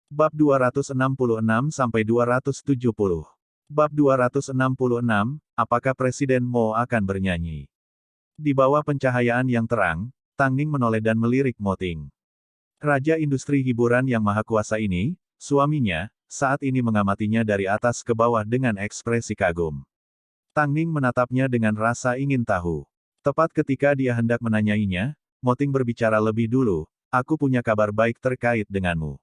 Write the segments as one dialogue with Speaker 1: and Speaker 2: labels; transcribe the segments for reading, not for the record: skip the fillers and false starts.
Speaker 1: Bab 266-270. Bab 266, apakah Presiden Mo akan bernyanyi? Di bawah pencahayaan yang terang, Tang Ning menoleh dan melirik Mo Ting. Raja industri hiburan yang maha kuasa ini, suaminya, saat ini mengamatinya dari atas ke bawah dengan ekspresi kagum. Tang Ning menatapnya dengan rasa ingin tahu. Tepat ketika dia hendak menanyainya, Mo Ting berbicara lebih dulu, aku punya kabar baik terkait denganmu.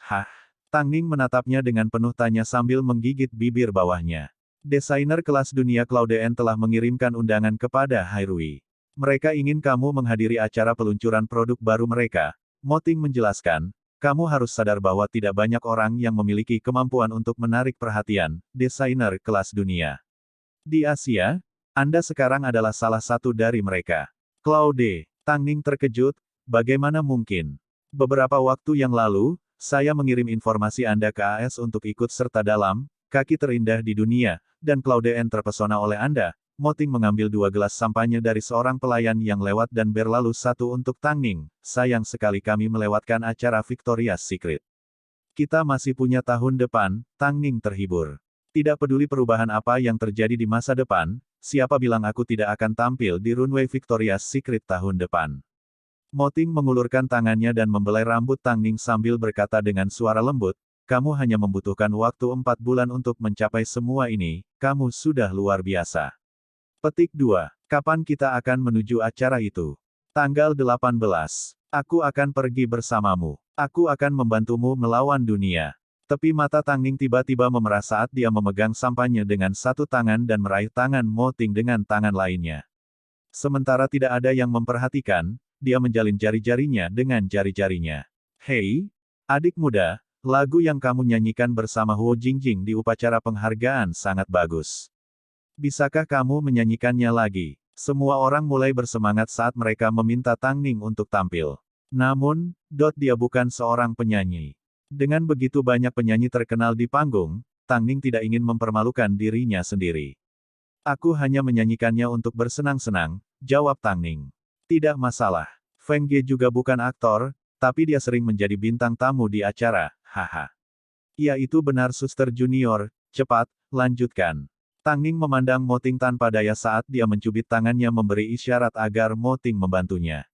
Speaker 1: Hah? Tang Ning menatapnya dengan penuh tanya sambil menggigit bibir bawahnya. Desainer kelas dunia Claude N telah mengirimkan undangan kepada Hairui. Mereka ingin kamu menghadiri acara peluncuran produk baru mereka. Mo Ting menjelaskan, kamu harus sadar bahwa tidak banyak orang yang memiliki kemampuan untuk menarik perhatian, desainer kelas dunia. Di Asia, Anda sekarang adalah salah satu dari mereka. Claude, Tang Ning terkejut, bagaimana mungkin? Beberapa waktu yang lalu, saya mengirim informasi Anda ke AS untuk ikut serta dalam kaki terindah di dunia, dan Claude N terpesona oleh Anda. Mo Ting mengambil 2 gelas sampahnya dari seorang pelayan yang lewat dan berlalu satu untuk Tang Ning. Sayang sekali kami melewatkan acara Victoria's Secret. Kita masih punya tahun depan, Tang Ning terhibur. Tidak peduli perubahan apa yang terjadi di masa depan, siapa bilang aku tidak akan tampil di runway Victoria's Secret tahun depan. Mo Ting mengulurkan tangannya dan membelai rambut Tang Ning sambil berkata dengan suara lembut, kamu hanya membutuhkan waktu 4 bulan untuk mencapai semua ini, kamu sudah luar biasa. Petik 2. Kapan kita akan menuju acara itu? Tanggal 18. Aku akan pergi bersamamu. Aku akan membantumu melawan dunia. Tepi mata Tang Ning tiba-tiba memerah saat dia memegang sampannya dengan satu tangan dan meraih tangan Mo Ting dengan tangan lainnya. Sementara tidak ada yang memperhatikan, dia menjalin jari-jarinya dengan jari-jarinya. Hei, adik muda, lagu yang kamu nyanyikan bersama Huo Jingjing di upacara penghargaan sangat bagus. Bisakah kamu menyanyikannya lagi? Semua orang mulai bersemangat saat mereka meminta Tang Ning untuk tampil. Namun, dia bukan seorang penyanyi. Dengan begitu banyak penyanyi terkenal di panggung, Tang Ning tidak ingin mempermalukan dirinya sendiri. Aku hanya menyanyikannya untuk bersenang-senang, jawab Tang Ning. Tidak masalah. Feng Ge juga bukan aktor, tapi dia sering menjadi bintang tamu di acara, haha. Ya itu benar Suster Junior, cepat, lanjutkan. Tang Ning memandang Mo Ting tanpa daya saat dia mencubit tangannya memberi isyarat agar Mo Ting membantunya.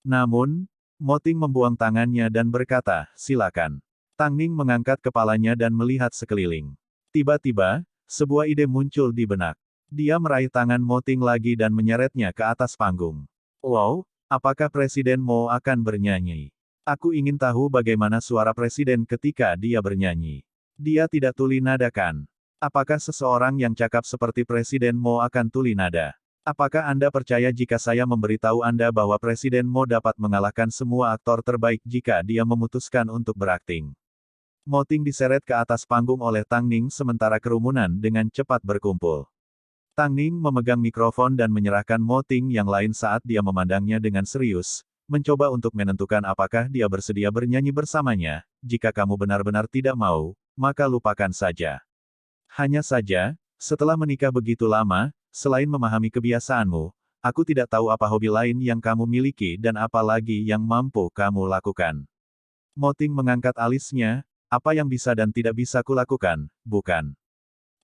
Speaker 1: Namun, Mo Ting membuang tangannya dan berkata, silakan. Tang Ning mengangkat kepalanya dan melihat sekeliling. Tiba-tiba, sebuah ide muncul di benak. Dia meraih tangan Mo Ting lagi dan menyeretnya ke atas panggung. Wow, apakah Presiden Mo akan bernyanyi? Aku ingin tahu bagaimana suara presiden ketika dia bernyanyi. Dia tidak tuli nada kan? Apakah seseorang yang cakap seperti Presiden Mo akan tuli nada? Apakah Anda percaya jika saya memberitahu Anda bahwa Presiden Mo dapat mengalahkan semua aktor terbaik jika dia memutuskan untuk berakting? Mo Ting diseret ke atas panggung oleh Tang Ning sementara kerumunan dengan cepat berkumpul. Tang Ning memegang mikrofon dan menyerahkan Mo Ting yang lain saat dia memandangnya dengan serius, mencoba untuk menentukan apakah dia bersedia bernyanyi bersamanya. Jika kamu benar-benar tidak mau, maka lupakan saja. Hanya saja, setelah menikah begitu lama, selain memahami kebiasaanmu, aku tidak tahu apa hobi lain yang kamu miliki dan apa lagi yang mampu kamu lakukan. Mo Ting mengangkat alisnya, apa yang bisa dan tidak bisa kulakukan, bukan?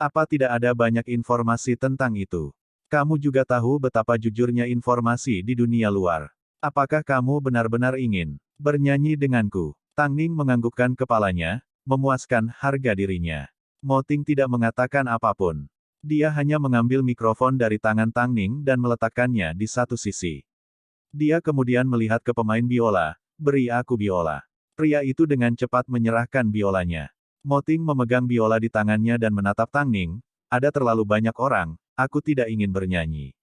Speaker 1: Apa tidak ada banyak informasi tentang itu? Kamu juga tahu betapa jujurnya informasi di dunia luar. Apakah kamu benar-benar ingin bernyanyi denganku? Tang Ning menganggukkan kepalanya, memuaskan harga dirinya. Mo Ting tidak mengatakan apapun. Dia hanya mengambil mikrofon dari tangan Tang Ning dan meletakkannya di satu sisi. Dia kemudian melihat ke pemain biola, beri aku biola. Pria itu dengan cepat menyerahkan biolanya. Mo Ting memegang biola di tangannya dan menatap Tang Ning, ada terlalu banyak orang, aku tidak ingin bernyanyi.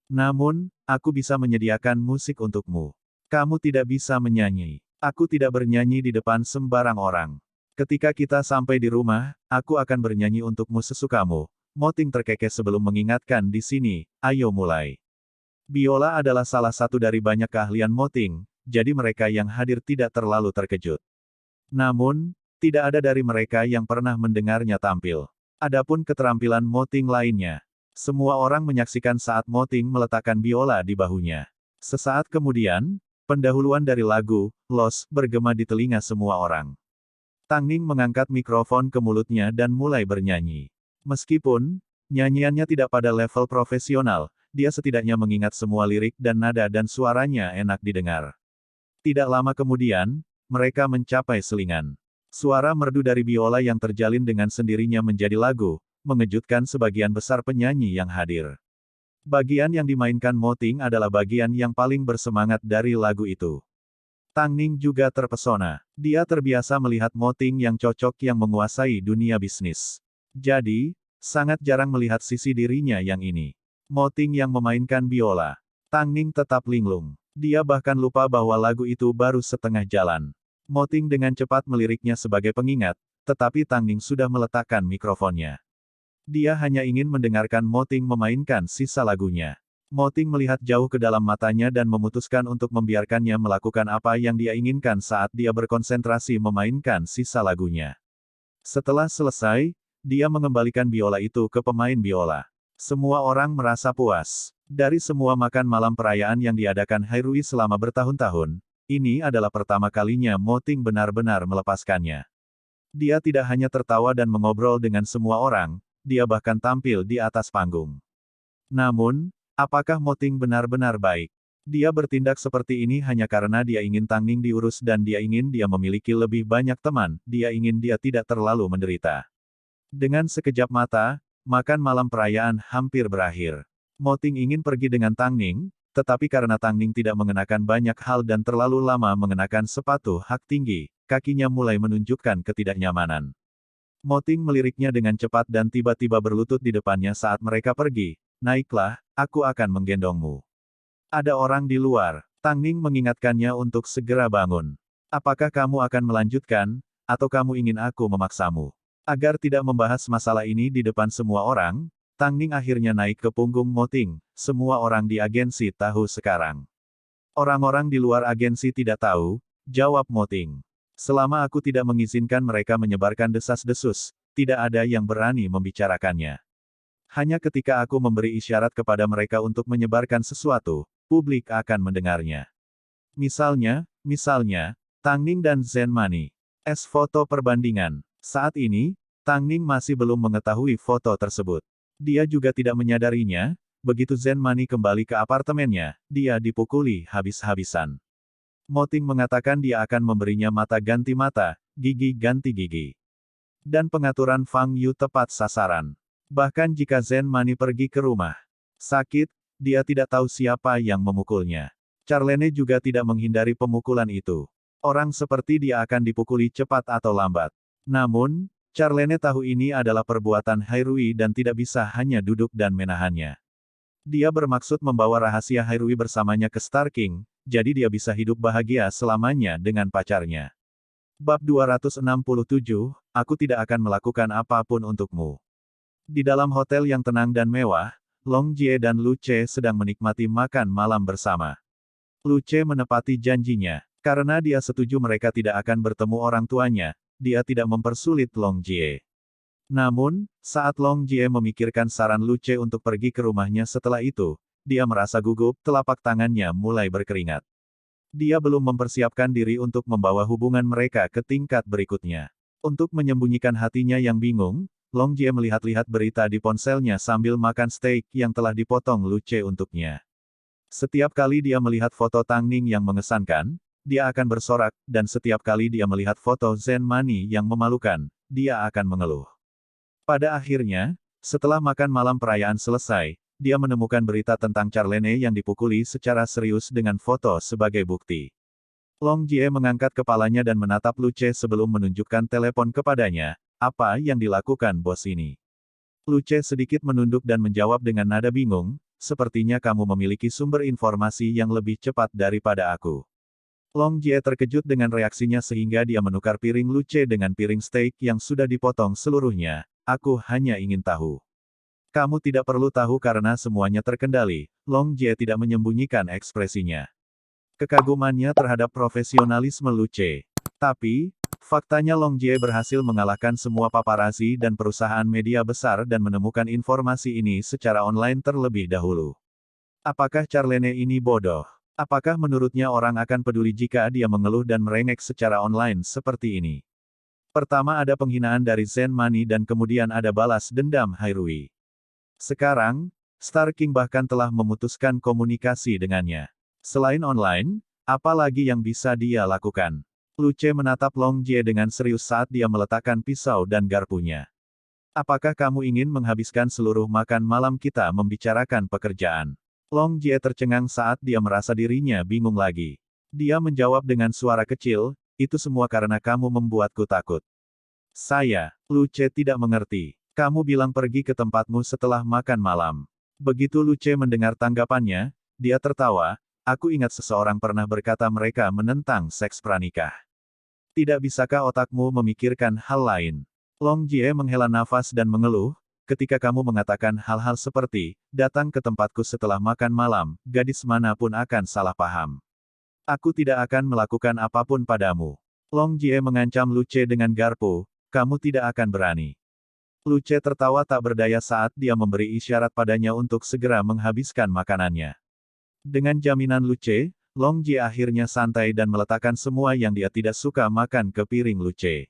Speaker 1: Namun, aku bisa menyediakan musik untukmu. Kamu tidak bisa menyanyi. Aku tidak bernyanyi di depan sembarang orang. Ketika kita sampai di rumah, aku akan bernyanyi untukmu sesukamu. Mo Ting terkekeh sebelum mengingatkan di sini, ayo mulai. Biola adalah salah satu dari banyak keahlian Mo Ting, jadi mereka yang hadir tidak terlalu terkejut. Namun, tidak ada dari mereka yang pernah mendengarnya tampil. Adapun keterampilan Mo Ting lainnya. Semua orang menyaksikan saat Mo Ting meletakkan biola di bahunya. Sesaat kemudian, pendahuluan dari lagu, Lost, bergema di telinga semua orang. Tang Ning mengangkat mikrofon ke mulutnya dan mulai bernyanyi. Meskipun nyanyiannya tidak pada level profesional, dia setidaknya mengingat semua lirik dan nada dan suaranya enak didengar. Tidak lama kemudian, mereka mencapai selingan. Suara merdu dari biola yang terjalin dengan sendirinya menjadi lagu, mengejutkan sebagian besar penyanyi yang hadir. Bagian yang dimainkan Mo Ting adalah bagian yang paling bersemangat dari lagu itu. Tang Ning juga terpesona. Dia terbiasa melihat Mo Ting yang cocok yang menguasai dunia bisnis. Jadi, sangat jarang melihat sisi dirinya yang ini. Mo Ting yang memainkan biola. Tang Ning tetap linglung. Dia bahkan lupa bahwa lagu itu baru setengah jalan. Mo Ting dengan cepat meliriknya sebagai pengingat, tetapi Tang Ning sudah meletakkan mikrofonnya. Dia hanya ingin mendengarkan Mo Ting memainkan sisa lagunya. Mo Ting melihat jauh ke dalam matanya dan memutuskan untuk membiarkannya melakukan apa yang dia inginkan saat dia berkonsentrasi memainkan sisa lagunya. Setelah selesai, dia mengembalikan biola itu ke pemain biola. Semua orang merasa puas. Dari semua makan malam perayaan yang diadakan Hairui selama bertahun-tahun, ini adalah pertama kalinya Mo Ting benar-benar melepaskannya. Dia tidak hanya tertawa dan mengobrol dengan semua orang, dia bahkan tampil di atas panggung. Namun, apakah Mo Ting benar-benar baik? Dia bertindak seperti ini hanya karena dia ingin Tang Ning diurus dan dia ingin dia memiliki lebih banyak teman, dia ingin dia tidak terlalu menderita. Dengan sekejap mata, makan malam perayaan hampir berakhir. Mo Ting ingin pergi dengan Tang Ning, tetapi karena Tang Ning tidak mengenakan banyak hal dan terlalu lama mengenakan sepatu hak tinggi, kakinya mulai menunjukkan ketidaknyamanan. Mo Ting meliriknya dengan cepat dan tiba-tiba berlutut di depannya saat mereka pergi. Naiklah, aku akan menggendongmu. Ada orang di luar. Tang Ning mengingatkannya untuk segera bangun. Apakah kamu akan melanjutkan, atau kamu ingin aku memaksamu? Agar tidak membahas masalah ini di depan semua orang, Tang Ning akhirnya naik ke punggung Mo Ting. Semua orang di agensi tahu sekarang. Orang-orang di luar agensi tidak tahu, jawab Mo Ting. Selama aku tidak mengizinkan mereka menyebarkan desas-desus, tidak ada yang berani membicarakannya. Hanya ketika aku memberi isyarat kepada mereka untuk menyebarkan sesuatu, publik akan mendengarnya. Misalnya, Tang Ning dan Zen Mani. Foto perbandingan. Saat ini, Tang Ning masih belum mengetahui foto tersebut. Dia juga tidak menyadarinya, begitu Zen Mani kembali ke apartemennya, dia dipukuli habis-habisan. Mo Ting mengatakan dia akan memberinya mata ganti mata, gigi ganti gigi. Dan pengaturan Fang Yu tepat sasaran. Bahkan jika Zen Mani pergi ke rumah sakit, dia tidak tahu siapa yang memukulnya. Charlene juga tidak menghindari pemukulan itu. Orang seperti dia akan dipukuli cepat atau lambat. Namun, Charlene tahu ini adalah perbuatan Hairui dan tidak bisa hanya duduk dan menahannya. Dia bermaksud membawa rahasia Hairui bersamanya ke Star King, jadi dia bisa hidup bahagia selamanya dengan pacarnya. Bab 267, aku tidak akan melakukan apapun untukmu. Di dalam hotel yang tenang dan mewah, Long Jie dan Lu Ce sedang menikmati makan malam bersama. Lu Ce menepati janjinya. Karena dia setuju mereka tidak akan bertemu orang tuanya, dia tidak mempersulit Long Jie. Namun, saat Long Jie memikirkan saran Lu Ce untuk pergi ke rumahnya setelah itu, dia merasa gugup, telapak tangannya mulai berkeringat. Dia belum mempersiapkan diri untuk membawa hubungan mereka ke tingkat berikutnya. Untuk menyembunyikan hatinya yang bingung, Long Jie melihat-lihat berita di ponselnya sambil makan steak yang telah dipotong Lu Ce untuknya. Setiap kali dia melihat foto Tang Ning yang mengesankan, dia akan bersorak, dan setiap kali dia melihat foto Zen Mani yang memalukan, dia akan mengeluh. Pada akhirnya, setelah makan malam perayaan selesai, dia menemukan berita tentang Charlene yang dipukuli secara serius dengan foto sebagai bukti. Long Jie mengangkat kepalanya dan menatap Lu Ce sebelum menunjukkan telepon kepadanya. Apa yang dilakukan bos ini? Lu Ce sedikit menunduk dan menjawab dengan nada bingung, sepertinya kamu memiliki sumber informasi yang lebih cepat daripada aku. Long Jie terkejut dengan reaksinya sehingga dia menukar piring Lu Ce dengan piring steak yang sudah dipotong seluruhnya. Aku hanya ingin tahu. Kamu tidak perlu tahu karena semuanya terkendali. Long Jie tidak menyembunyikan ekspresinya. Kekagumannya terhadap profesionalisme Lu Ce. Tapi, faktanya Long Jie berhasil mengalahkan semua paparazi dan perusahaan media besar dan menemukan informasi ini secara online terlebih dahulu. Apakah Charlene ini bodoh? Apakah menurutnya orang akan peduli jika dia mengeluh dan merengek secara online seperti ini? Pertama ada penghinaan dari Zen Mani dan kemudian ada balas dendam Hairui. Sekarang, Star King bahkan telah memutuskan komunikasi dengannya. Selain online, apa lagi yang bisa dia lakukan? Lu Ce menatap Long Jie dengan serius saat dia meletakkan pisau dan garpunya. Apakah kamu ingin menghabiskan seluruh makan malam kita membicarakan pekerjaan? Long Jie tercengang saat dia merasa dirinya bingung lagi. Dia menjawab dengan suara kecil, itu semua karena kamu membuatku takut. Lu Ce tidak mengerti. Kamu bilang pergi ke tempatmu setelah makan malam. Begitu Lu Ce mendengar tanggapannya, dia tertawa, aku ingat seseorang pernah berkata mereka menentang seks pranikah. Tidak bisakah otakmu memikirkan hal lain? Long Jie menghela nafas dan mengeluh, ketika kamu mengatakan hal-hal seperti, datang ke tempatku setelah makan malam, gadis manapun akan salah paham. Aku tidak akan melakukan apapun padamu. Long Jie mengancam Lu Ce dengan garpu, kamu tidak akan berani. Lu Ce tertawa tak berdaya saat dia memberi isyarat padanya untuk segera menghabiskan makanannya. Dengan jaminan Lu Ce, Long Jie akhirnya santai dan meletakkan semua yang dia tidak suka makan ke piring Lu Ce.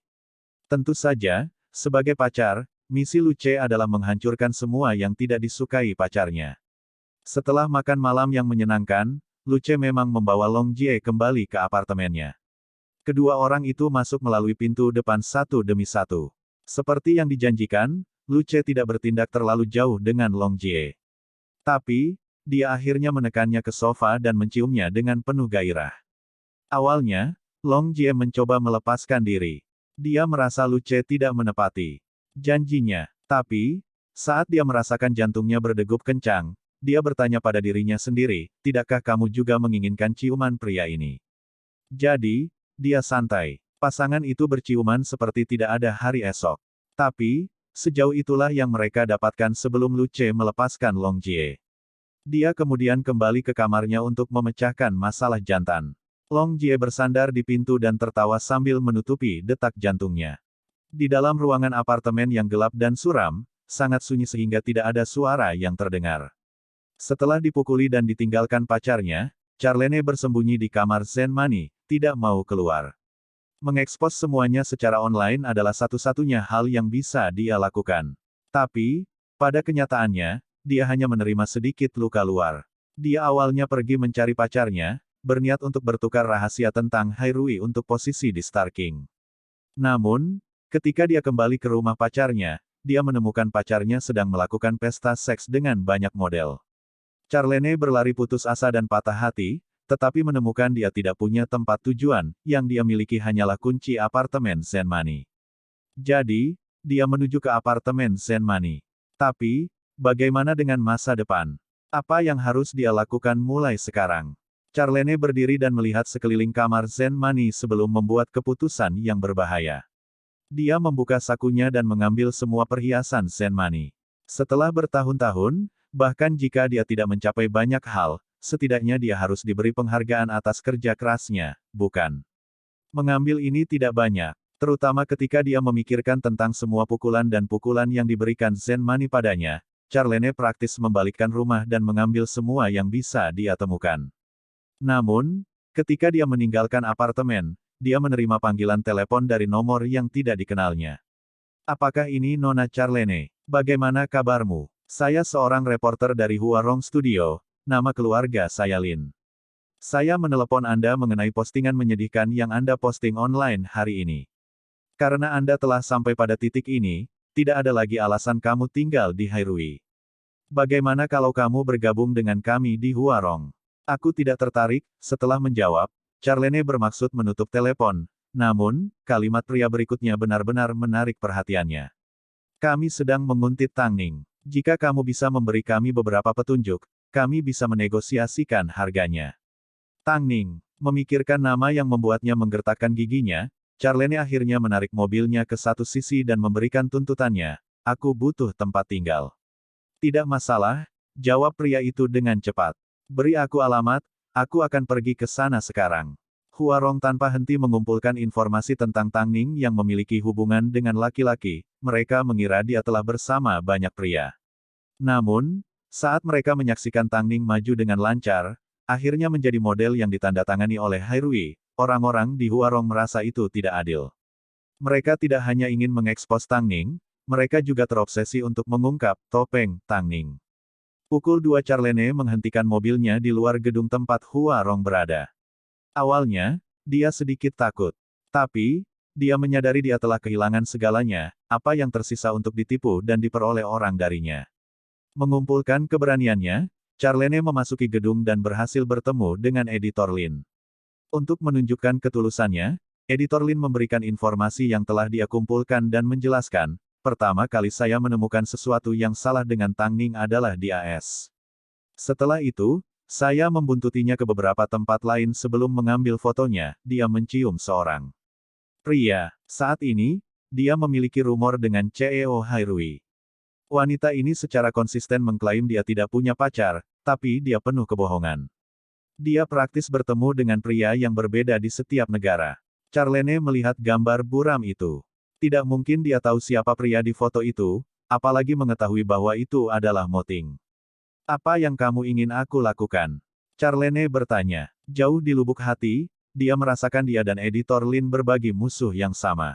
Speaker 1: Tentu saja, sebagai pacar, misi Lu Ce adalah menghancurkan semua yang tidak disukai pacarnya. Setelah makan malam yang menyenangkan, Lu Ce memang membawa Long Jie kembali ke apartemennya. Kedua orang itu masuk melalui pintu depan satu demi satu. Seperti yang dijanjikan, Lu Ce tidak bertindak terlalu jauh dengan Long Jie. Tapi, dia akhirnya menekannya ke sofa dan menciumnya dengan penuh gairah. Awalnya, Long Jie mencoba melepaskan diri. Dia merasa Lu Ce tidak menepati janjinya. Tapi, saat dia merasakan jantungnya berdegup kencang, dia bertanya pada dirinya sendiri, tidakkah kamu juga menginginkan ciuman pria ini? Jadi, dia santai. Pasangan itu berciuman seperti tidak ada hari esok. Tapi, sejauh itulah yang mereka dapatkan sebelum Lu Ce melepaskan Long Jie. Dia kemudian kembali ke kamarnya untuk memecahkan masalah jantan. Long Jie bersandar di pintu dan tertawa sambil menutupi detak jantungnya. Di dalam ruangan apartemen yang gelap dan suram, sangat sunyi sehingga tidak ada suara yang terdengar. Setelah dipukuli dan ditinggalkan pacarnya, Charlene bersembunyi di kamar Zen Mani, tidak mau keluar. Mengekspos semuanya secara online adalah satu-satunya hal yang bisa dia lakukan. Tapi, pada kenyataannya, dia hanya menerima sedikit luka luar. Dia awalnya pergi mencari pacarnya, berniat untuk bertukar rahasia tentang Hairui untuk posisi di Star King. Namun, ketika dia kembali ke rumah pacarnya, dia menemukan pacarnya sedang melakukan pesta seks dengan banyak model. Charlene berlari putus asa dan patah hati, tetapi menemukan dia tidak punya tempat tujuan, yang dia miliki hanyalah kunci apartemen Zen Mani. Jadi, dia menuju ke apartemen Zen Mani. Tapi, bagaimana dengan masa depan? Apa yang harus dia lakukan mulai sekarang? Charlene berdiri dan melihat sekeliling kamar Zen Mani sebelum membuat keputusan yang berbahaya. Dia membuka sakunya dan mengambil semua perhiasan Zen Mani. Setelah bertahun-tahun, bahkan jika dia tidak mencapai banyak hal, setidaknya dia harus diberi penghargaan atas kerja kerasnya, bukan? Mengambil ini tidak banyak, terutama ketika dia memikirkan tentang semua pukulan dan pukulan yang diberikan Zen Mani padanya. Charlene praktis membalikkan rumah dan mengambil semua yang bisa dia temukan. Namun, ketika dia meninggalkan apartemen, dia menerima panggilan telepon dari nomor yang tidak dikenalnya. Apakah ini Nona Charlene? Bagaimana kabarmu? Saya seorang reporter dari Huarong Studio, nama keluarga saya Lin. Saya menelepon Anda mengenai postingan menyedihkan yang Anda posting online hari ini. Karena Anda telah sampai pada titik ini, tidak ada lagi alasan kamu tinggal di Hairui. Bagaimana kalau kamu bergabung dengan kami di Huarong? Aku tidak tertarik, setelah menjawab, Charlene bermaksud menutup telepon, namun, kalimat pria berikutnya benar-benar menarik perhatiannya. Kami sedang menguntit Tangning. Jika kamu bisa memberi kami beberapa petunjuk, kami bisa menegosiasikan harganya. Tangning, memikirkan nama yang membuatnya menggertakkan giginya, Charlene akhirnya menarik mobilnya ke satu sisi dan memberikan tuntutannya, aku butuh tempat tinggal. Tidak masalah, jawab pria itu dengan cepat. Beri aku alamat, aku akan pergi ke sana sekarang. Huarong tanpa henti mengumpulkan informasi tentang Tangning yang memiliki hubungan dengan laki-laki, mereka mengira dia telah bersama banyak pria. Namun, saat mereka menyaksikan Tangning maju dengan lancar, akhirnya menjadi model yang ditandatangani oleh Hairui, orang-orang di Huarong merasa itu tidak adil. Mereka tidak hanya ingin mengekspos Tang Ning, mereka juga terobsesi untuk mengungkap topeng Tang Ning. Pukul 2 Charlene menghentikan mobilnya di luar gedung tempat Hua Rong berada. Awalnya, dia sedikit takut. Tapi, dia menyadari dia telah kehilangan segalanya, apa yang tersisa untuk ditipu dan diperoleh orang darinya. Mengumpulkan keberaniannya, Charlene memasuki gedung dan berhasil bertemu dengan Editor Lin. Untuk menunjukkan ketulusannya, Editor Lin memberikan informasi yang telah dia kumpulkan dan menjelaskan, pertama kali saya menemukan sesuatu yang salah dengan Tang Ning adalah di AS. Setelah itu, saya membuntutinya ke beberapa tempat lain sebelum mengambil fotonya, dia mencium seorang pria. Saat ini, dia memiliki rumor dengan CEO Hairui. Wanita ini secara konsisten mengklaim dia tidak punya pacar, tapi dia penuh kebohongan. Dia praktis bertemu dengan pria yang berbeda di setiap negara. Charlene melihat gambar buram itu. Tidak mungkin dia tahu siapa pria di foto itu, apalagi mengetahui bahwa itu adalah Mo Ting. Apa yang kamu ingin aku lakukan? Charlene bertanya. Jauh di lubuk hati, dia merasakan dia dan Editor Lin berbagi musuh yang sama.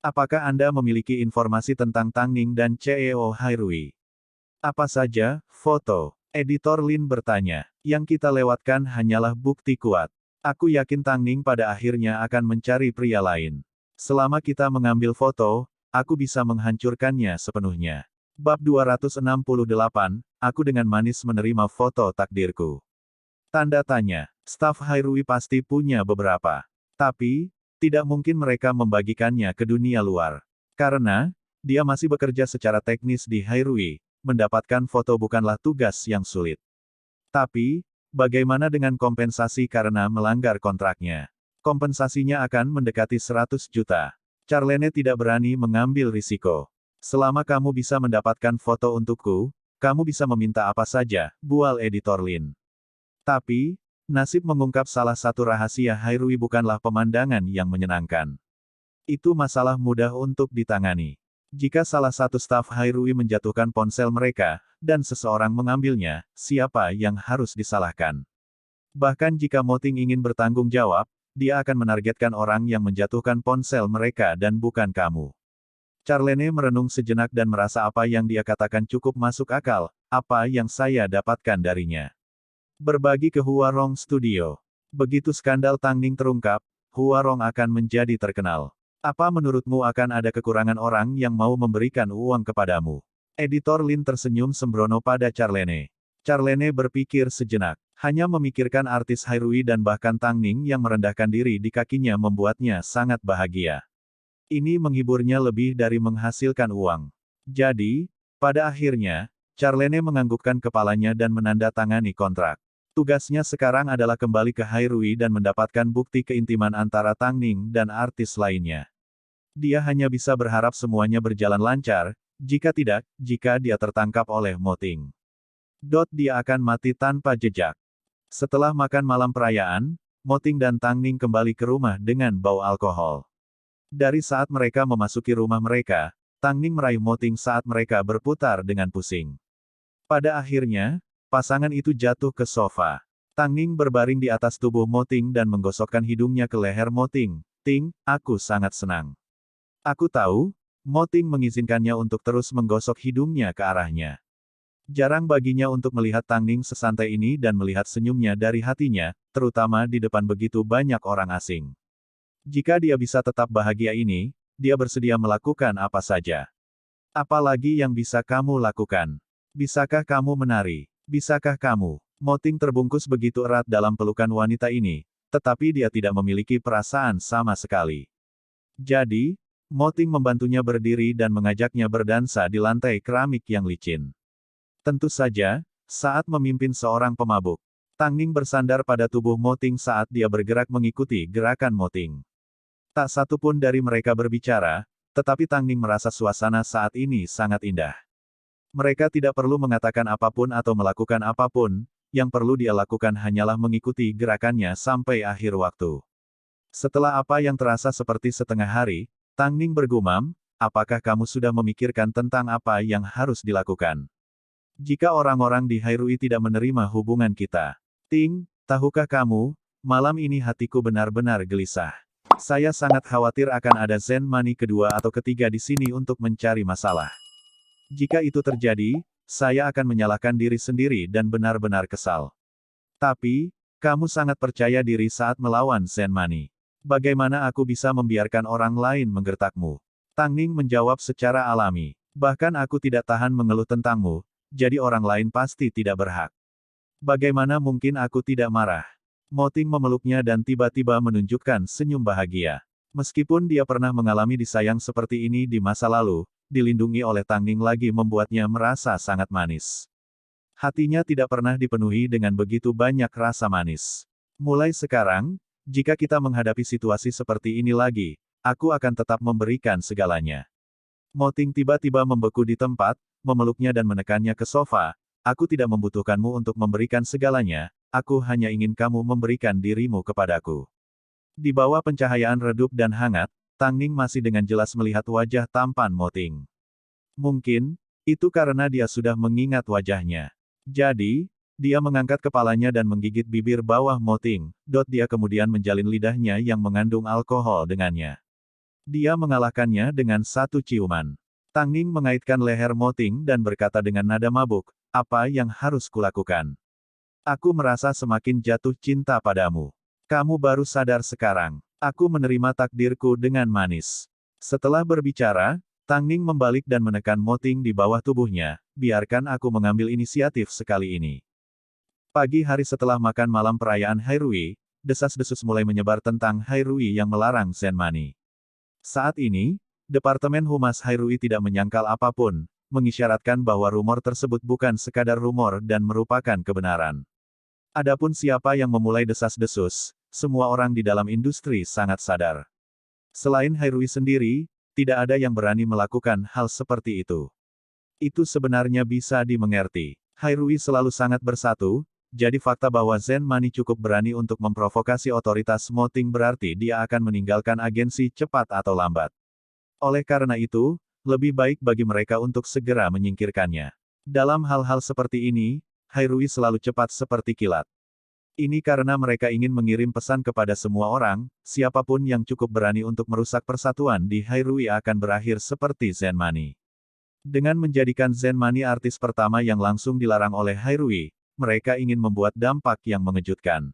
Speaker 1: Apakah Anda memiliki informasi tentang Tang Ning dan CEO Hairui? Apa saja, foto? Editor Lin bertanya. Yang kita lewatkan hanyalah bukti kuat. Aku yakin Tang Ning pada akhirnya akan mencari pria lain. Selama kita mengambil foto, aku bisa menghancurkannya sepenuhnya. Bab 268, aku dengan manis menerima foto takdirku. Tanda tanya. Staf Hairui pasti punya beberapa. Tapi, tidak mungkin mereka membagikannya ke dunia luar. Karena, dia masih bekerja secara teknis di Hairui, mendapatkan foto bukanlah tugas yang sulit. Tapi, bagaimana dengan kompensasi karena melanggar kontraknya? Kompensasinya akan mendekati 100 juta. Charlene tidak berani mengambil risiko. Selama kamu bisa mendapatkan foto untukku, kamu bisa meminta apa saja, bual Editor Lin. Tapi, nasib mengungkap salah satu rahasia Hairui bukanlah pemandangan yang menyenangkan. Itu masalah mudah untuk ditangani. Jika salah satu staf Hairui menjatuhkan ponsel mereka, dan seseorang mengambilnya, siapa yang harus disalahkan? Bahkan jika Mo Ting ingin bertanggung jawab, dia akan menargetkan orang yang menjatuhkan ponsel mereka dan bukan kamu. Charlene merenung sejenak dan merasa apa yang dia katakan cukup masuk akal, apa yang saya dapatkan darinya. Berbagi ke Hua Rong Studio. Begitu skandal Tang Ning terungkap, Hua Rong akan menjadi terkenal. Apa menurutmu akan ada kekurangan orang yang mau memberikan uang kepadamu? Editor Lin tersenyum sembrono pada Charlene. Charlene berpikir sejenak. Hanya memikirkan artis Hairui dan bahkan Tang Ning yang merendahkan diri di kakinya membuatnya sangat bahagia. Ini menghiburnya lebih dari menghasilkan uang. Jadi, pada akhirnya, Charlene menganggukkan kepalanya dan menandatangani kontrak. Tugasnya sekarang adalah kembali ke Hairui dan mendapatkan bukti keintiman antara Tang Ning dan artis lainnya. Dia hanya bisa berharap semuanya berjalan lancar, jika tidak, jika dia tertangkap oleh Mo Ting. Dia akan mati tanpa jejak. Setelah makan malam perayaan, Mo Ting dan Tang Ning kembali ke rumah dengan bau alkohol. Dari saat mereka memasuki rumah mereka, Tang Ning meraih Mo Ting saat mereka berputar dengan pusing. Pada akhirnya, pasangan itu jatuh ke sofa. Tang Ning berbaring di atas tubuh Mo Ting dan menggosokkan hidungnya ke leher Mo Ting. Ting, aku sangat senang. Aku tahu, Mo Ting mengizinkannya untuk terus menggosok hidungnya ke arahnya. Jarang baginya untuk melihat Tang Ning sesantai ini dan melihat senyumnya dari hatinya, terutama di depan begitu banyak orang asing. Jika dia bisa tetap bahagia ini, dia bersedia melakukan apa saja. Apalagi yang bisa kamu lakukan? Bisakah kamu menari? Bisakah kamu? Mo Ting terbungkus begitu erat dalam pelukan wanita ini, tetapi dia tidak memiliki perasaan sama sekali. Jadi, Mo Ting membantunya berdiri dan mengajaknya berdansa di lantai keramik yang licin. Tentu saja, saat memimpin seorang pemabuk, Tang Ning bersandar pada tubuh Mo Ting saat dia bergerak mengikuti gerakan Mo Ting. Tak satu pun dari mereka berbicara, tetapi Tang Ning merasa suasana saat ini sangat indah. Mereka tidak perlu mengatakan apapun atau melakukan apapun, yang perlu dia lakukan hanyalah mengikuti gerakannya sampai akhir waktu. Setelah apa yang terasa seperti setengah hari, Tang Ning bergumam, apakah kamu sudah memikirkan tentang apa yang harus dilakukan? Jika orang-orang di Hairui tidak menerima hubungan kita. Ting, tahukah kamu, malam ini hatiku benar-benar gelisah. Saya sangat khawatir akan ada Zen Money kedua atau ketiga di sini untuk mencari masalah. Jika itu terjadi, saya akan menyalahkan diri sendiri dan benar-benar kesal. Tapi, kamu sangat percaya diri saat melawan Zen Money. Bagaimana aku bisa membiarkan orang lain menggertakmu? Tang Ning menjawab secara alami. Bahkan aku tidak tahan mengeluh tentangmu, jadi orang lain pasti tidak berhak. Bagaimana mungkin aku tidak marah? Mo Ting memeluknya dan tiba-tiba menunjukkan senyum bahagia. Meskipun dia pernah mengalami disayang seperti ini di masa lalu, dilindungi oleh Tang Ning lagi membuatnya merasa sangat manis. Hatinya tidak pernah dipenuhi dengan begitu banyak rasa manis. Mulai sekarang, jika kita menghadapi situasi seperti ini lagi, aku akan tetap memberikan segalanya. Mo Ting tiba-tiba membeku di tempat, memeluknya dan menekannya ke sofa. Aku tidak membutuhkanmu untuk memberikan segalanya, aku hanya ingin kamu memberikan dirimu kepadaku. Di bawah pencahayaan redup dan hangat, Tang Ning masih dengan jelas melihat wajah tampan Mo Ting. Mungkin, itu karena dia sudah mengingat wajahnya. Jadi, dia mengangkat kepalanya dan menggigit bibir bawah Mo Ting. Dia kemudian menjalin lidahnya yang mengandung alkohol dengannya. Dia mengalahkannya dengan satu ciuman. Tang Ning mengaitkan leher Mo Ting dan berkata dengan nada mabuk, apa yang harus kulakukan? Aku merasa semakin jatuh cinta padamu. Kamu baru sadar sekarang. Aku menerima takdirku dengan manis. Setelah berbicara, Tang Ning membalik dan menekan Mo Ting di bawah tubuhnya, biarkan aku mengambil inisiatif sekali ini. Pagi hari setelah makan malam perayaan Hai Rui, desas-desus mulai menyebar tentang Hai Rui yang melarang Zen Money. Saat ini, Departemen Humas Hai Rui tidak menyangkal apapun, mengisyaratkan bahwa rumor tersebut bukan sekadar rumor dan merupakan kebenaran. Adapun siapa yang memulai desas-desus, semua orang di dalam industri sangat sadar. Selain Hai Rui sendiri, tidak ada yang berani melakukan hal seperti itu. Itu sebenarnya bisa dimengerti. Hai Rui selalu sangat bersatu, jadi fakta bahwa Zen Money cukup berani untuk memprovokasi otoritas Mo Ting berarti dia akan meninggalkan agensi cepat atau lambat. Oleh karena itu, lebih baik bagi mereka untuk segera menyingkirkannya. Dalam hal-hal seperti ini, Hai Rui selalu cepat seperti kilat. Ini karena mereka ingin mengirim pesan kepada semua orang, siapapun yang cukup berani untuk merusak persatuan di Hai Rui akan berakhir seperti Zen Money. Dengan menjadikan Zen Money artis pertama yang langsung dilarang oleh Hai Rui, mereka ingin membuat dampak yang mengejutkan.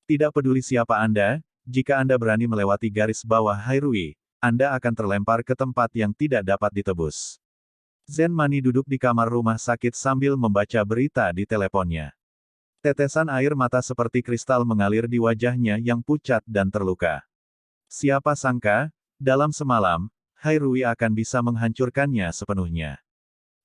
Speaker 1: Tidak peduli siapa Anda, jika Anda berani melewati garis bawah Hai Rui, Anda akan terlempar ke tempat yang tidak dapat ditebus. Zen Money duduk di kamar rumah sakit sambil membaca berita di teleponnya. Tetesan air mata seperti kristal mengalir di wajahnya yang pucat dan terluka. Siapa sangka, dalam semalam, Hai Rui akan bisa menghancurkannya sepenuhnya.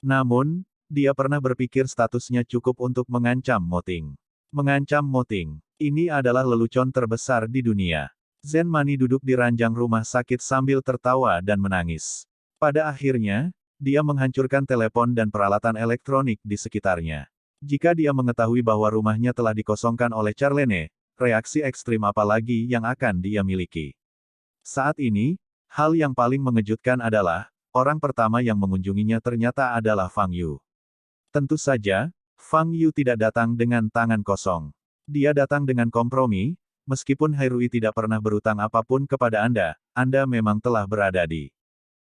Speaker 1: Namun, dia pernah berpikir statusnya cukup untuk mengancam Mo Ting. Mengancam Mo Ting. Ini adalah lelucon terbesar di dunia. Zen Money duduk di ranjang rumah sakit sambil tertawa dan menangis. Pada akhirnya, dia menghancurkan telepon dan peralatan elektronik di sekitarnya. Jika dia mengetahui bahwa rumahnya telah dikosongkan oleh Charlene, reaksi ekstrim apa lagi yang akan dia miliki? Saat ini, hal yang paling mengejutkan adalah, orang pertama yang mengunjunginya ternyata adalah Fang Yu. Tentu saja, Fang Yu tidak datang dengan tangan kosong. Dia datang dengan kompromi. Meskipun Hai Rui tidak pernah berutang apapun kepada Anda memang telah berada di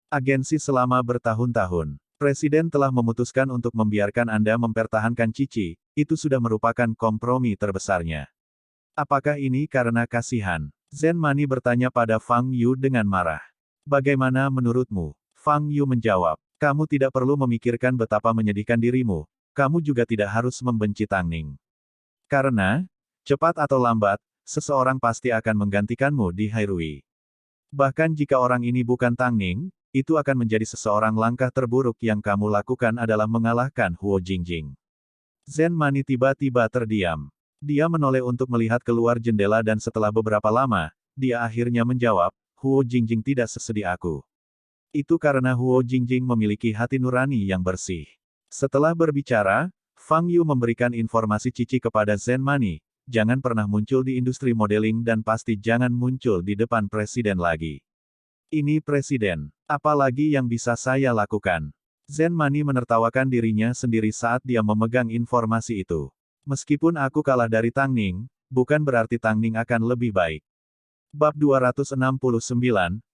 Speaker 1: agensi selama bertahun-tahun. Presiden telah memutuskan untuk membiarkan Anda mempertahankan Cici, itu sudah merupakan kompromi terbesarnya. Apakah ini karena kasihan? Zen Money bertanya pada Fang Yu dengan marah. Bagaimana menurutmu? Fang Yu menjawab, kamu tidak perlu memikirkan betapa menyedihkan dirimu, kamu juga tidak harus membenci Tang Ning. Karena, cepat atau lambat, seseorang pasti akan menggantikanmu di Hai Rui. Bahkan jika orang ini bukan Tang Ning, itu akan menjadi seseorang langkah terburuk yang kamu lakukan adalah mengalahkan Huo Jingjing. Zen Money tiba-tiba terdiam. Dia menoleh untuk melihat keluar jendela dan setelah beberapa lama, dia akhirnya menjawab, Huo Jingjing tidak sesedih aku. Itu karena Huo Jingjing memiliki hati nurani yang bersih. Setelah berbicara, Fang Yu memberikan informasi Cici kepada Zen Money. Jangan pernah muncul di industri modeling dan pasti jangan muncul di depan presiden lagi. Ini presiden. Apalagi yang bisa saya lakukan? Zen Money menertawakan dirinya sendiri saat dia memegang informasi itu. Meskipun aku kalah dari Tang Ning, bukan berarti Tang Ning akan lebih baik. Bab 269,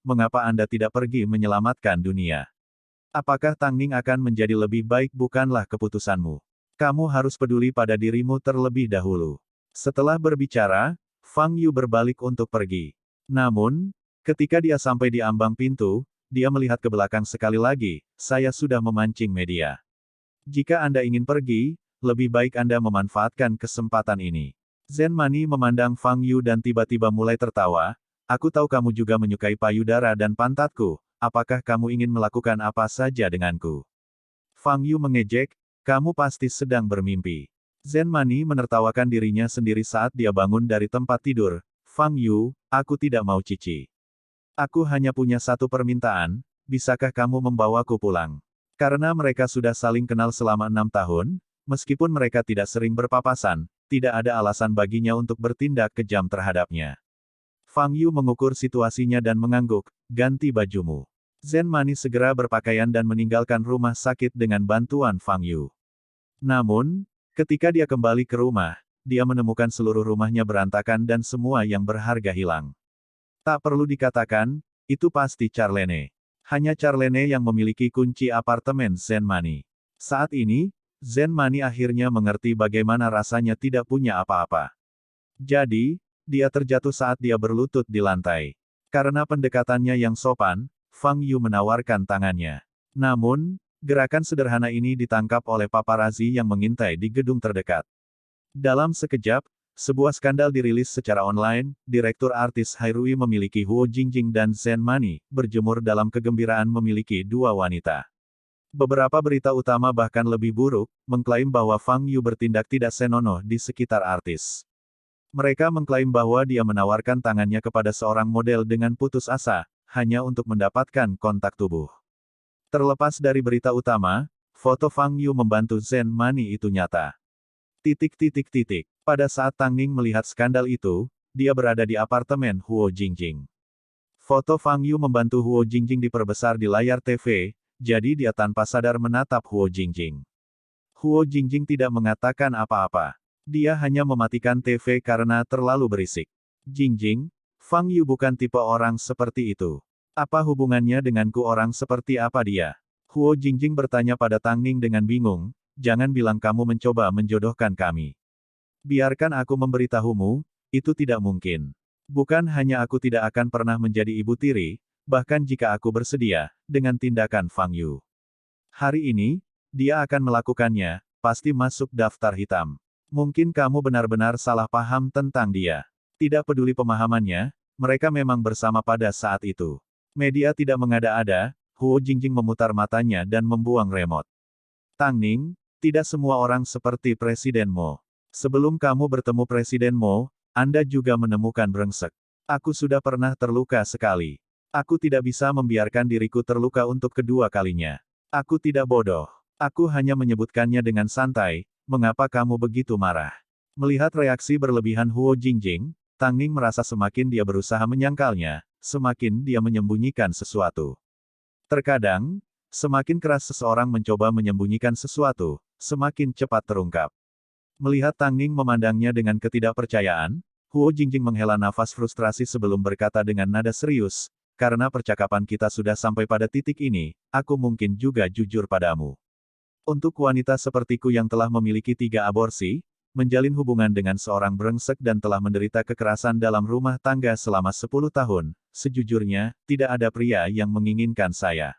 Speaker 1: Mengapa Anda tidak pergi menyelamatkan dunia? Apakah Tang Ning akan menjadi lebih baik bukanlah keputusanmu. Kamu harus peduli pada dirimu terlebih dahulu. Setelah berbicara, Fang Yu berbalik untuk pergi. Namun, ketika dia sampai di ambang pintu, dia melihat ke belakang sekali lagi, saya sudah memancing media. Jika Anda ingin pergi, lebih baik Anda memanfaatkan kesempatan ini. Zen Mani memandang Fang Yu dan tiba-tiba mulai tertawa, aku tahu kamu juga menyukai payudara dan pantatku, apakah kamu ingin melakukan apa saja denganku? Fang Yu mengejek, kamu pasti sedang bermimpi. Zen Mani menertawakan dirinya sendiri saat dia bangun dari tempat tidur, Fang Yu, aku tidak mau cici. Aku hanya punya satu permintaan, bisakah kamu membawaku pulang? Karena mereka sudah saling kenal selama 6 tahun, meskipun mereka tidak sering berpapasan, tidak ada alasan baginya untuk bertindak kejam terhadapnya. Fang Yu mengukur situasinya dan mengangguk, ganti bajumu. Zen Mani segera berpakaian dan meninggalkan rumah sakit dengan bantuan Fang Yu. Namun, ketika dia kembali ke rumah, dia menemukan seluruh rumahnya berantakan dan semua yang berharga hilang. Tak perlu dikatakan, itu pasti Charlene. Hanya Charlene yang memiliki kunci apartemen Zen Mani. Saat ini, Zen Mani akhirnya mengerti bagaimana rasanya tidak punya apa-apa. Jadi, dia terjatuh saat dia berlutut di lantai. Karena pendekatannya yang sopan, Fang Yu menawarkan tangannya. Namun, gerakan sederhana ini ditangkap oleh paparazi yang mengintai di gedung terdekat. Dalam sekejap, sebuah skandal dirilis secara online, direktur artis Hairui memiliki Huo Jingjing dan Zen Mani, berjemur dalam kegembiraan memiliki dua wanita. Beberapa berita utama bahkan lebih buruk, mengklaim bahwa Fang Yu bertindak tidak senonoh di sekitar artis. Mereka mengklaim bahwa dia menawarkan tangannya kepada seorang model dengan putus asa, hanya untuk mendapatkan kontak tubuh. Terlepas dari berita utama, foto Fang Yu membantu Zen Mani itu nyata. Pada saat Tang Ning melihat skandal itu, dia berada di apartemen Huo Jingjing. Foto Fang Yu membantu Huo Jingjing diperbesar di layar TV, jadi dia tanpa sadar menatap Huo Jingjing. Huo Jingjing tidak mengatakan apa-apa. Dia hanya mematikan TV karena terlalu berisik. Jingjing, Fang Yu bukan tipe orang seperti itu. Apa hubungannya denganku orang seperti apa dia? Huo Jingjing bertanya pada Tang Ning dengan bingung, jangan bilang kamu mencoba menjodohkan kami. Biarkan aku memberitahumu, itu tidak mungkin. Bukan hanya aku tidak akan pernah menjadi ibu tiri, bahkan jika aku bersedia, dengan tindakan Fang Yu. Hari ini, dia akan melakukannya, pasti masuk daftar hitam. Mungkin kamu benar-benar salah paham tentang dia. Tidak peduli pemahamannya, mereka memang bersama pada saat itu. Media tidak mengada-ada, Huo Jingjing memutar matanya dan membuang remote. Tang Ning, tidak semua orang seperti Presiden Mo. Sebelum kamu bertemu Presiden Mo, Anda juga menemukan brengsek. Aku sudah pernah terluka sekali. Aku tidak bisa membiarkan diriku terluka untuk kedua kalinya. Aku tidak bodoh. Aku hanya menyebutkannya dengan santai, mengapa kamu begitu marah? Melihat reaksi berlebihan Huo Jingjing, Tang Ning merasa semakin dia berusaha menyangkalnya, semakin dia menyembunyikan sesuatu. Terkadang, semakin keras seseorang mencoba menyembunyikan sesuatu, semakin cepat terungkap. Melihat Tang Ning memandangnya dengan ketidakpercayaan, Huo Jingjing menghela nafas frustrasi sebelum berkata dengan nada serius, karena percakapan kita sudah sampai pada titik ini, aku mungkin juga jujur padamu. Untuk wanita sepertiku yang telah memiliki 3 aborsi, menjalin hubungan dengan seorang brengsek dan telah menderita kekerasan dalam rumah tangga selama 10 tahun, sejujurnya, tidak ada pria yang menginginkan saya.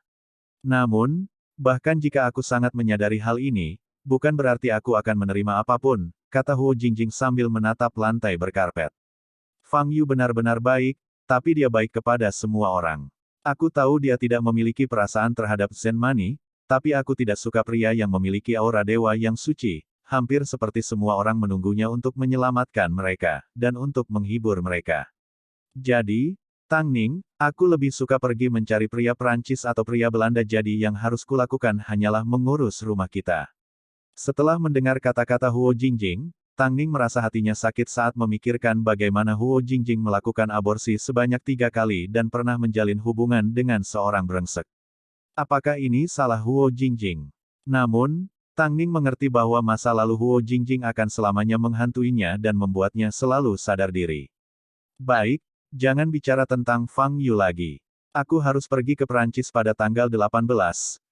Speaker 1: Namun, bahkan jika aku sangat menyadari hal ini, bukan berarti aku akan menerima apapun, kata Huo Jingjing sambil menatap lantai berkarpet. Fang Yu benar-benar baik, tapi dia baik kepada semua orang. Aku tahu dia tidak memiliki perasaan terhadap Zen Mani, tapi aku tidak suka pria yang memiliki aura dewa yang suci, hampir seperti semua orang menunggunya untuk menyelamatkan mereka, dan untuk menghibur mereka. Jadi, Tang Ning, aku lebih suka pergi mencari pria Prancis atau pria Belanda jadi yang harus kulakukan hanyalah mengurus rumah kita. Setelah mendengar kata-kata Huo Jingjing, Tang Ning merasa hatinya sakit saat memikirkan bagaimana Huo Jingjing melakukan aborsi sebanyak 3 kali dan pernah menjalin hubungan dengan seorang brengsek. Apakah ini salah Huo Jingjing? Namun, Tang Ning mengerti bahwa masa lalu Huo Jingjing akan selamanya menghantuinya dan membuatnya selalu sadar diri. Baik, Jangan bicara tentang Fang Yu lagi. Aku harus pergi ke Perancis pada tanggal 18.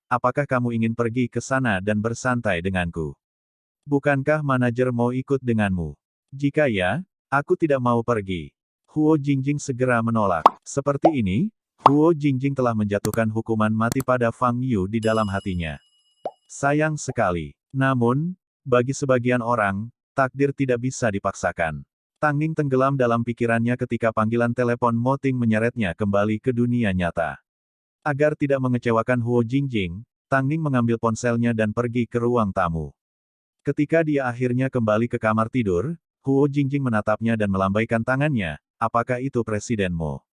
Speaker 1: Apakah kamu ingin pergi ke sana dan bersantai denganku? Bukankah manajer mau ikut denganmu? Jika ya, aku tidak mau pergi. Huo Jingjing segera menolak. Seperti ini, Huo Jingjing telah menjatuhkan hukuman mati pada Fang Yu di dalam hatinya. Sayang sekali. Namun, bagi sebagian orang, takdir tidak bisa dipaksakan. Tang Ning tenggelam dalam pikirannya ketika panggilan telepon Mo Ting menyeretnya kembali ke dunia nyata. Agar tidak mengecewakan Huo Jingjing, Tang Ning mengambil ponselnya dan pergi ke ruang tamu. Ketika dia akhirnya kembali ke kamar tidur, Huo Jingjing menatapnya dan melambaikan tangannya. Apakah itu Presiden Mo?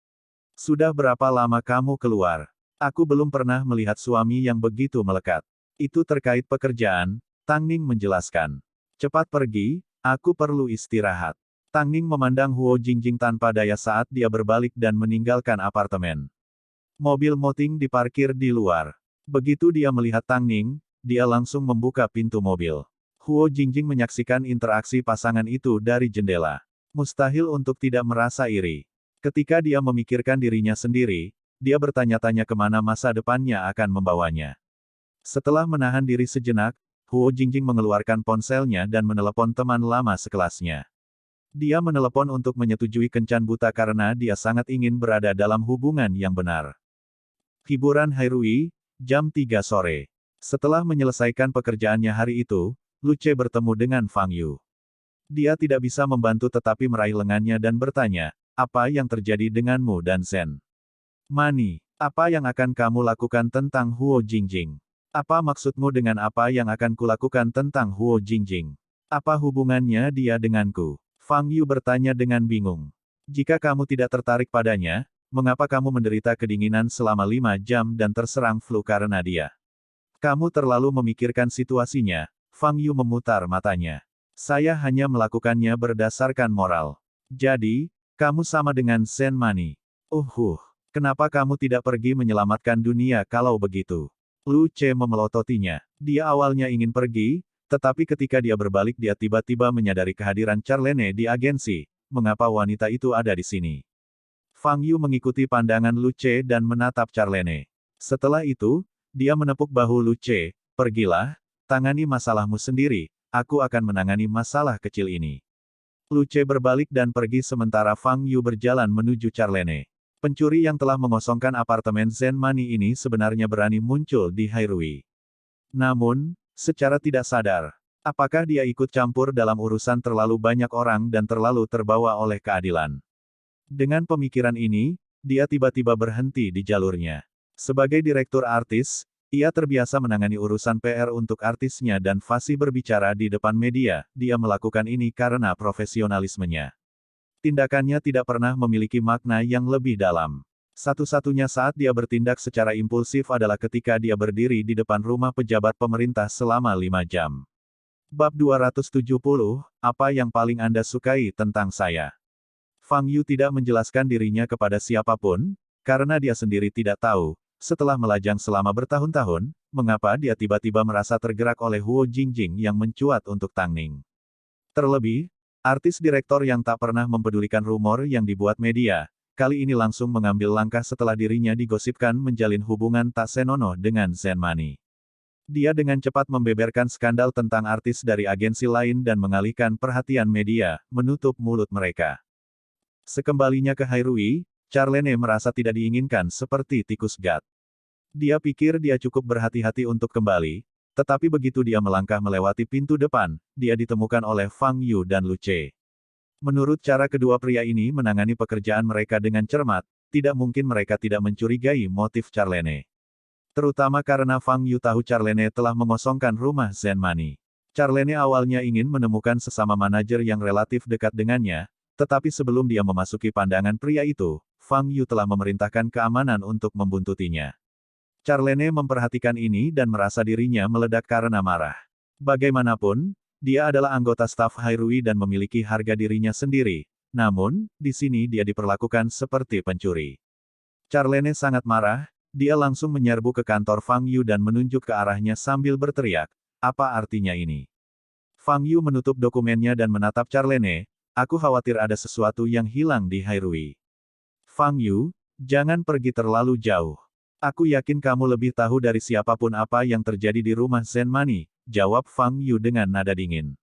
Speaker 1: Sudah berapa lama kamu keluar? Aku belum pernah melihat suami yang begitu melekat. Itu terkait pekerjaan, Tang Ning menjelaskan. Cepat pergi, aku perlu istirahat. Tang Ning memandang Huo Jingjing tanpa daya saat dia berbalik dan meninggalkan apartemen. Mobil Mo Ting diparkir di luar. Begitu dia melihat Tang Ning, dia langsung membuka pintu mobil. Huo Jingjing menyaksikan interaksi pasangan itu dari jendela. Mustahil untuk tidak merasa iri. Ketika dia memikirkan dirinya sendiri, dia bertanya-tanya kemana masa depannya akan membawanya. Setelah menahan diri sejenak, Huo Jingjing mengeluarkan ponselnya dan menelepon teman lama sekelasnya. Dia menelepon untuk menyetujui kencan buta karena dia sangat ingin berada dalam hubungan yang benar. Hiburan Hairui, jam 3 sore. Setelah menyelesaikan pekerjaannya hari itu, Luce bertemu dengan Fang Yu. Dia tidak bisa membantu tetapi meraih lengannya dan bertanya, apa yang terjadi denganmu dan Zen? Mani, apa yang akan kamu lakukan tentang Huo Jingjing? Apa maksudmu dengan apa yang akan kulakukan tentang Huo Jingjing? Apa hubungannya dia denganku? Fang Yu bertanya dengan bingung. Jika kamu tidak tertarik padanya, mengapa kamu menderita kedinginan selama 5 jam dan terserang flu karena dia? Kamu terlalu memikirkan situasinya. Fang Yu memutar matanya. Saya hanya melakukannya berdasarkan moral. Jadi, kamu sama dengan Sen Mani. Kenapa kamu tidak pergi menyelamatkan dunia kalau begitu? Lu Ce memelototinya. Dia awalnya ingin pergi, tetapi ketika dia berbalik dia tiba-tiba menyadari kehadiran Charlene di agensi. Mengapa wanita itu ada di sini? Fang Yu mengikuti pandangan Lu Ce dan menatap Charlene. Setelah itu, dia menepuk bahu Lu Ce. Pergilah, tangani masalahmu sendiri, aku akan menangani masalah kecil ini. Lu Ce berbalik dan pergi sementara Fang Yu berjalan menuju Charlene. Pencuri yang telah mengosongkan apartemen Zen Mani ini sebenarnya berani muncul di Hairui. Namun, secara tidak sadar, apakah dia ikut campur dalam urusan terlalu banyak orang dan terlalu terbawa oleh keadilan? Dengan pemikiran ini, dia tiba-tiba berhenti di jalurnya. Sebagai direktur artis, ia terbiasa menangani urusan PR untuk artisnya dan fasih berbicara di depan media. Dia melakukan ini karena profesionalismenya. Tindakannya tidak pernah memiliki makna yang lebih dalam. Satu-satunya saat dia bertindak secara impulsif adalah ketika dia berdiri di depan rumah pejabat pemerintah selama 5 jam. Bab 270, apa yang paling Anda sukai tentang saya? Fang Yu tidak menjelaskan dirinya kepada siapapun, karena dia sendiri tidak tahu. Setelah melajang selama bertahun-tahun, mengapa dia tiba-tiba merasa tergerak oleh Huo Jingjing yang mencuat untuk Tang Ning. Terlebih, artis direktor yang tak pernah mempedulikan rumor yang dibuat media, kali ini langsung mengambil langkah setelah dirinya digosipkan menjalin hubungan tak senonoh dengan Zen Mani. Dia dengan cepat membeberkan skandal tentang artis dari agensi lain dan mengalihkan perhatian media, menutup mulut mereka. Sekembalinya ke Hairui, Charlene merasa tidak diinginkan seperti tikus gat. Dia pikir dia cukup berhati-hati untuk kembali, tetapi begitu dia melangkah melewati pintu depan, dia ditemukan oleh Fang Yu dan Lu Ce. Menurut cara kedua pria ini menangani pekerjaan mereka dengan cermat, tidak mungkin mereka tidak mencurigai motif Charlene. Terutama karena Fang Yu tahu Charlene telah mengosongkan rumah Zen Mani. Charlene awalnya ingin menemukan sesama manajer yang relatif dekat dengannya, tetapi sebelum dia memasuki pandangan pria itu, Fang Yu telah memerintahkan keamanan untuk membuntutinya. Charlene memperhatikan ini dan merasa dirinya meledak karena marah. Bagaimanapun, dia adalah anggota staf Hairui dan memiliki harga dirinya sendiri. Namun, di sini dia diperlakukan seperti pencuri. Charlene sangat marah, dia langsung menyerbu ke kantor Fang Yu dan menunjuk ke arahnya sambil berteriak, apa artinya ini? Fang Yu menutup dokumennya dan menatap Charlene, aku khawatir ada sesuatu yang hilang di Hairui. Fang Yu, jangan pergi terlalu jauh. Aku yakin kamu lebih tahu dari siapapun apa yang terjadi di rumah Zenmani, jawab Fang Yu dengan nada dingin.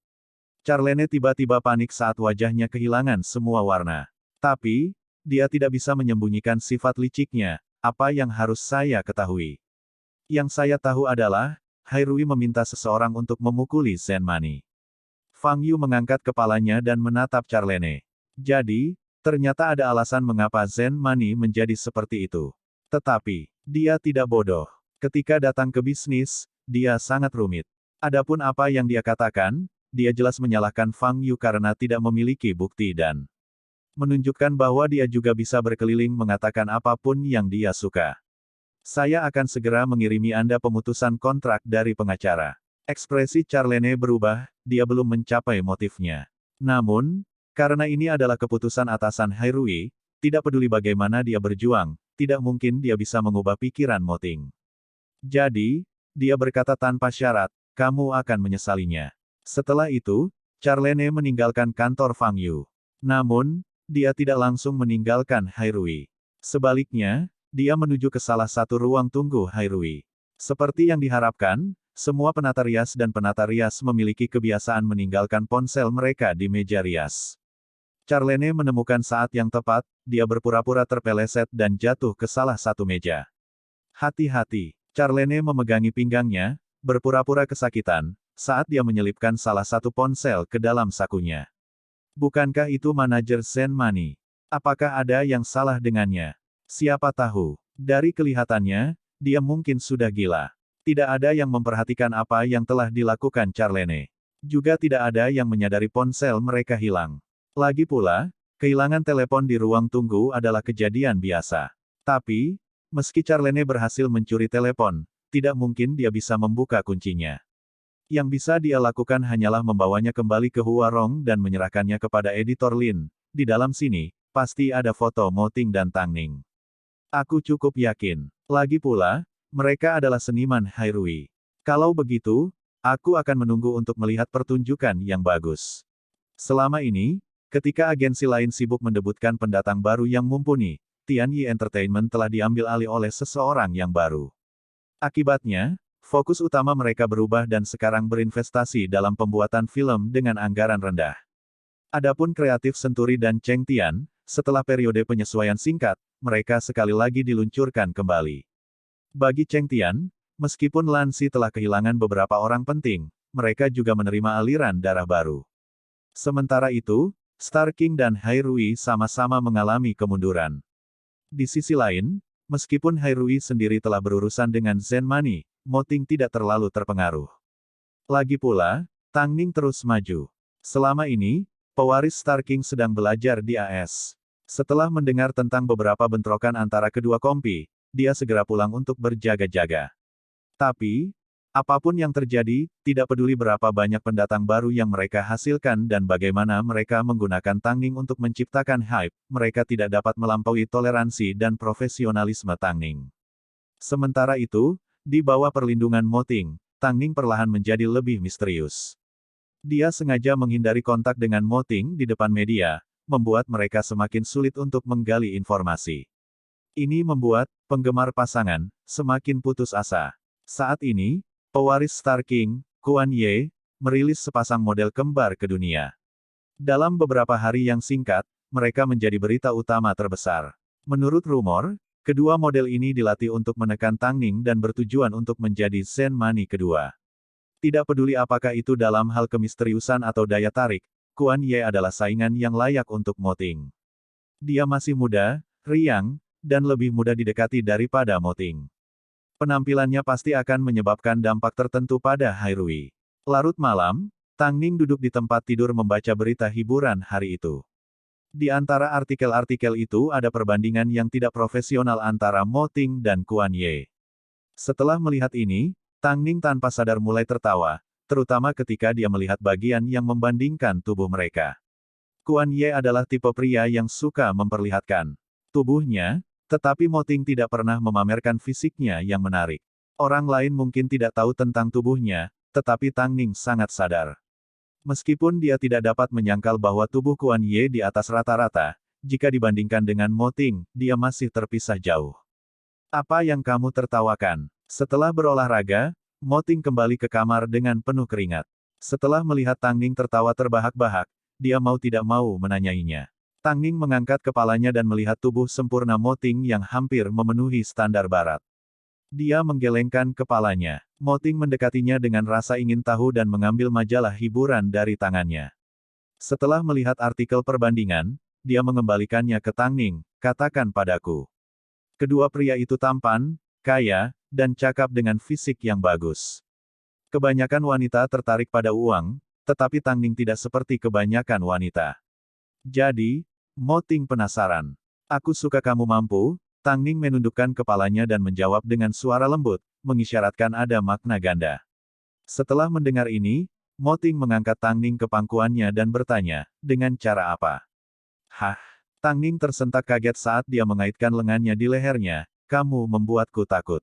Speaker 1: Charlene tiba-tiba panik saat wajahnya kehilangan semua warna. Tapi, dia tidak bisa menyembunyikan sifat liciknya. Apa yang harus saya ketahui? Yang saya tahu adalah, Hairui meminta seseorang untuk memukuli Zenmani. Fang Yu mengangkat kepalanya dan menatap Charlene. Jadi, ternyata ada alasan mengapa Zenmani menjadi seperti itu. Tetapi, dia tidak bodoh. Ketika datang ke bisnis, dia sangat rumit. Adapun apa yang dia katakan, dia jelas menyalahkan Fang Yu karena tidak memiliki bukti dan menunjukkan bahwa dia juga bisa berkeliling mengatakan apapun yang dia suka. Saya akan segera mengirimi Anda pemutusan kontrak dari pengacara. Ekspresi Charlene berubah, dia belum mencapai motifnya. Namun, karena ini adalah keputusan atasan Hairui, tidak peduli bagaimana dia berjuang, tidak mungkin dia bisa mengubah pikiran Moting. Jadi, dia berkata tanpa syarat, kamu akan menyesalinya. Setelah itu, Charlene meninggalkan kantor Fang Yu. Namun, dia tidak langsung meninggalkan Hairui. Sebaliknya, dia menuju ke salah satu ruang tunggu Hairui. Seperti yang diharapkan, semua penata rias dan penata rias memiliki kebiasaan meninggalkan ponsel mereka di meja rias. Charlene menemukan saat yang tepat, dia berpura-pura terpeleset dan jatuh ke salah satu meja. Hati-hati, Charlene memegangi pinggangnya, berpura-pura kesakitan, saat dia menyelipkan salah satu ponsel ke dalam sakunya. Bukankah itu manajer Zenmani? Apakah ada yang salah dengannya? Siapa tahu. Dari kelihatannya, dia mungkin sudah gila. Tidak ada yang memperhatikan apa yang telah dilakukan Charlene. Juga tidak ada yang menyadari ponsel mereka hilang. Lagi pula, kehilangan telepon di ruang tunggu adalah kejadian biasa. Tapi, meski Charlene berhasil mencuri telepon, tidak mungkin dia bisa membuka kuncinya. Yang bisa dia lakukan hanyalah membawanya kembali ke Huarong dan menyerahkannya kepada editor Lin. Di dalam sini, pasti ada foto Moting dan Tang Ning. Aku cukup yakin. Lagi pula, mereka adalah seniman Hairui. Kalau begitu, aku akan menunggu untuk melihat pertunjukan yang bagus. Selama ini, ketika agensi lain sibuk mendebutkan pendatang baru yang mumpuni, Tianyi Entertainment telah diambil alih oleh seseorang yang baru. Akibatnya, fokus utama mereka berubah dan sekarang berinvestasi dalam pembuatan film dengan anggaran rendah. Adapun kreatif Senturi dan Cheng Tian, setelah periode penyesuaian singkat, mereka sekali lagi diluncurkan kembali. Bagi Cheng Tian, meskipun Lansi telah kehilangan beberapa orang penting, mereka juga menerima aliran darah baru. Sementara itu, Star King dan Hairui sama-sama mengalami kemunduran. Di sisi lain, meskipun Hairui sendiri telah berurusan dengan Zenmani, Moting tidak terlalu terpengaruh. Lagi pula, Tang Ning terus maju. Selama ini, pewaris Star King sedang belajar di AS. Setelah mendengar tentang beberapa bentrokan antara kedua kompi, dia segera pulang untuk berjaga-jaga. Tapi, apapun yang terjadi, tidak peduli berapa banyak pendatang baru yang mereka hasilkan dan bagaimana mereka menggunakan Tang Ning untuk menciptakan hype, mereka tidak dapat melampaui toleransi dan profesionalisme Tang Ning. Sementara itu, di bawah perlindungan Moting, Tang Ning perlahan menjadi lebih misterius. Dia sengaja menghindari kontak dengan Moting di depan media, membuat mereka semakin sulit untuk menggali informasi. Ini membuat penggemar pasangan semakin putus asa. Saat ini, pewaris Star King, Kuan Ye, merilis sepasang model kembar ke dunia. Dalam beberapa hari yang singkat, mereka menjadi berita utama terbesar. Menurut rumor, kedua model ini dilatih untuk menekan Tang Ning dan bertujuan untuk menjadi Zenmani kedua. Tidak peduli apakah itu dalam hal kemisteriusan atau daya tarik, Kuan Ye adalah saingan yang layak untuk Moting. Dia masih muda, riang, dan lebih mudah didekati daripada Moting. Penampilannya pasti akan menyebabkan dampak tertentu pada Hairui. Larut malam, Tang Ning duduk di tempat tidur membaca berita hiburan hari itu. Di antara artikel-artikel itu ada perbandingan yang tidak profesional antara Moting dan Kuan Ye. Setelah melihat ini, Tang Ning tanpa sadar mulai tertawa, terutama ketika dia melihat bagian yang membandingkan tubuh mereka. Kuan Ye adalah tipe pria yang suka memperlihatkan tubuhnya, tetapi Moting tidak pernah memamerkan fisiknya yang menarik. Orang lain mungkin tidak tahu tentang tubuhnya, tetapi Tang Ning sangat sadar. Meskipun dia tidak dapat menyangkal bahwa tubuh Kuan Ye di atas rata-rata, jika dibandingkan dengan Mo Ting, dia masih terpisah jauh. Apa yang kamu tertawakan? Setelah berolahraga, Mo Ting kembali ke kamar dengan penuh keringat. Setelah melihat Tang Ning tertawa terbahak-bahak, dia mau tidak mau menanyainya. Tang Ning mengangkat kepalanya dan melihat tubuh sempurna Mo Ting yang hampir memenuhi standar barat. Dia menggelengkan kepalanya. Mo Ting mendekatinya dengan rasa ingin tahu dan mengambil majalah hiburan dari tangannya. Setelah melihat artikel perbandingan, dia mengembalikannya ke Tang Ning, katakan padaku. Kedua pria itu tampan, kaya, dan cakap dengan fisik yang bagus. Kebanyakan wanita tertarik pada uang, tetapi Tang Ning tidak seperti kebanyakan wanita. Jadi, Mo Ting penasaran. Aku suka kamu mampu. Tang Ning menundukkan kepalanya dan menjawab dengan suara lembut, mengisyaratkan ada makna ganda. Setelah mendengar ini, Mo Ting mengangkat Tang Ning ke pangkuannya dan bertanya, dengan cara apa? Hah? Tang Ning tersentak kaget saat dia mengaitkan lengannya di lehernya, kamu membuatku takut.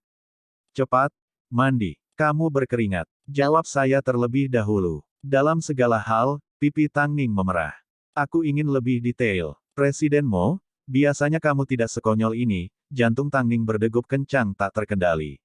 Speaker 1: Cepat, mandi. Kamu berkeringat. Jawab saya terlebih dahulu. Dalam segala hal, pipi Tang Ning memerah. Aku ingin lebih detail. Presiden Mo, biasanya kamu tidak sekonyol ini. Jantung Tang Ning berdegup kencang tak terkendali.